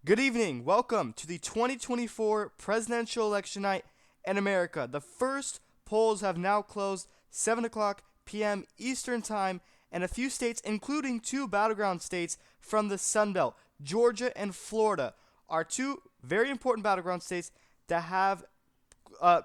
Good evening. Welcome to the 2024 presidential election night in America. The first polls have now closed 7 o'clock p.m. Eastern Time, and a few states, including two battleground states from the Sun Belt, Georgia and Florida, are two very important battleground states that have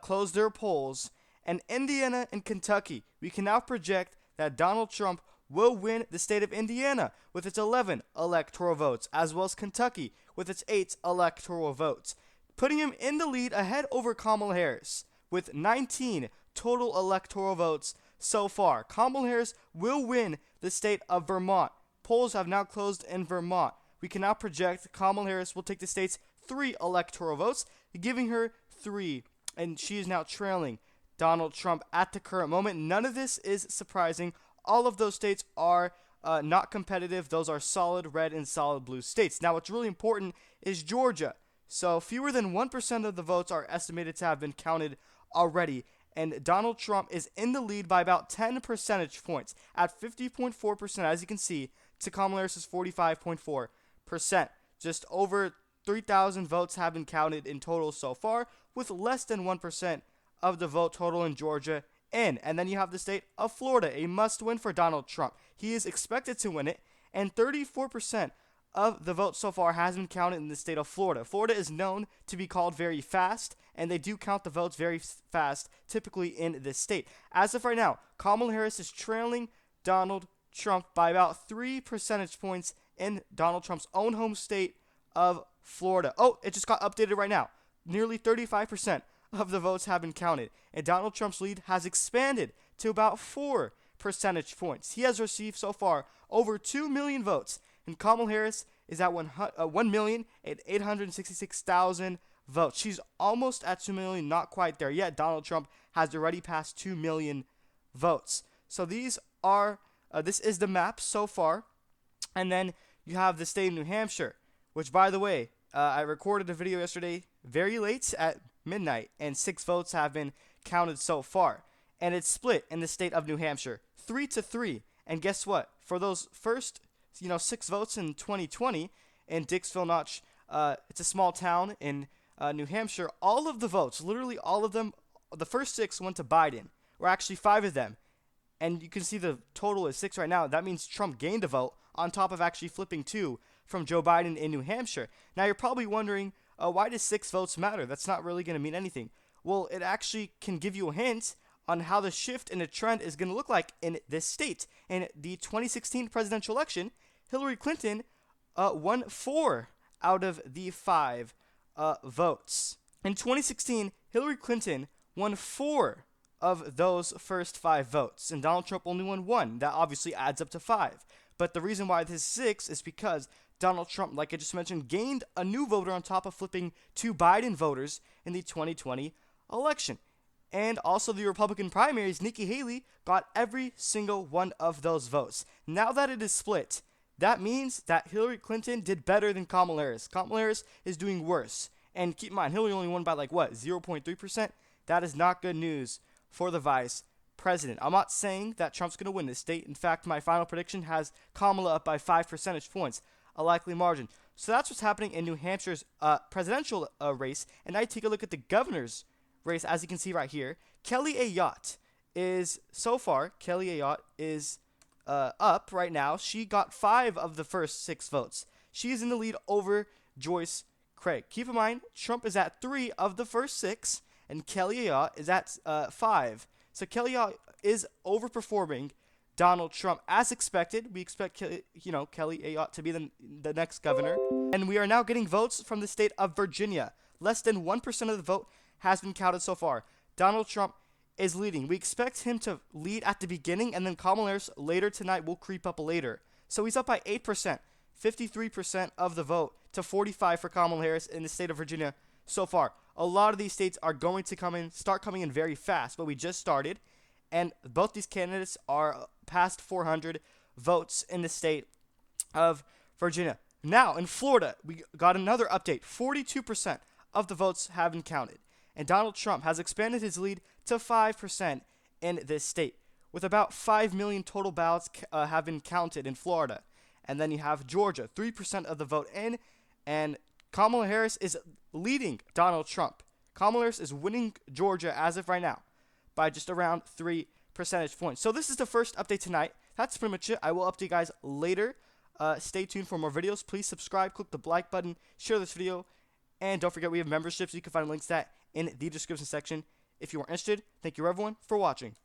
closed their polls. And Indiana and Kentucky, we can now project that Donald Trump will win the state of Indiana with its 11 electoral votes, as well as Kentucky with its 8 electoral votes, putting him in the lead ahead over Kamala Harris with 19 total electoral votes so far. Kamala Harris will win the state of Vermont. Polls have now closed in Vermont. We can now project Kamala Harris will take the state's 3 electoral votes, giving her 3, and she is now trailing Donald Trump at the current moment. None of this is surprising. All of those states are not competitive. Those are solid red and solid blue states. Now, what's really important is Georgia. So, fewer than 1% of the votes are estimated to have been counted already. And Donald Trump is in the lead by about 10 percentage points at 50.4%, as you can see, to Kamala Harris's 45.4%. Just over 3,000 votes have been counted in total so far, with less than 1% of the vote total in Georgia in. And then you have the state of Florida, a must-win for Donald Trump. He is expected to win it, and 34% of the vote so far has been counted in the state of Florida. Florida is known to be called very fast, and they do count the votes very fast, typically in this state. As of right now, Kamala Harris is trailing Donald Trump by about 3 percentage points in Donald Trump's own home state of Florida. Oh, it just got updated right now. Nearly 35% of the votes have been counted, and Donald Trump's lead has expanded to about 4 percentage points. He has received so far over 2 million votes, and Kamala Harris is at 1,866,000 votes. She's almost at 2 million, not quite there yet. Donald Trump has already passed 2 million votes. So this is the map so far, and then you have the state of New Hampshire, which, by the way, I recorded a video yesterday very late at midnight, and 6 votes have been counted so far. And it's split in the state of New Hampshire 3-3. And guess what? For those first 6 votes in 2020 in Dixville Notch, it's a small town in New Hampshire. All of the votes, literally all of them, the first 6 went to Biden, or actually 5 of them. And you can see the total is 6 right now. That means Trump gained a vote on top of actually flipping 2 from Joe Biden in New Hampshire. Now you're probably wondering, why does 6 votes matter? That's not really going to mean anything. Well, it actually can give you a hint on how the shift in the trend is going to look like in this state. In the 2016 presidential election, Hillary Clinton won 4 out of the 5 votes. In 2016, Hillary Clinton won 4 of those first 5 votes, and Donald Trump only won 1. That obviously adds up to 5. But the reason why this is 6 is because Donald Trump, like I just mentioned, gained a new voter on top of flipping 2 Biden voters in the 2020 election. And also the Republican primaries, Nikki Haley got every single one of those votes. Now that it is split, that means that Hillary Clinton did better than Kamala Harris. Kamala Harris is doing worse. And keep in mind, Hillary only won by 0.3%? That is not good news for the vice president. I'm not saying that Trump's going to win this state. In fact, my final prediction has Kamala up by 5 percentage points, a likely margin. So that's what's happening in New Hampshire's presidential race. And I take a look at the governor's race, as you can see right here. Kelly Ayotte is, so far, up right now. She got 5 of the first 6 votes. She is in the lead over Joyce Craig. Keep in mind, Trump is at 3 of the first 6, and Kelly Ayotte is at 5. So Kelly Ayotte is overperforming Donald Trump as expected. We expect Kelly Ayotte to be the next governor. And we are now getting votes from the state of Virginia. Less than 1% of the vote has been counted so far. Donald Trump is leading. We expect him to lead at the beginning, and then Kamala Harris later tonight will creep up later. So he's up by 8%, 53% of the vote to 45% for Kamala Harris in the state of Virginia so far. A lot of these states are going to start coming in very fast, but we just started, and both these candidates are past 400 votes in the state of Virginia. Now, in Florida, we got another update. 42% of the votes have been counted, and Donald Trump has expanded his lead to 5% in this state, with about 5 million total ballots have been counted in Florida. And then you have Georgia, 3% of the vote in, and Kamala Harris is leading Donald Trump. Kamala Harris is winning Georgia as of right now by just around 3 percentage points. So this is the first update tonight. That's pretty much it. I will update you guys later. Stay tuned for more videos. Please subscribe, click the like button, share this video, and don't forget we have memberships. You can find links to that in the description section if you are interested. Thank you everyone for watching.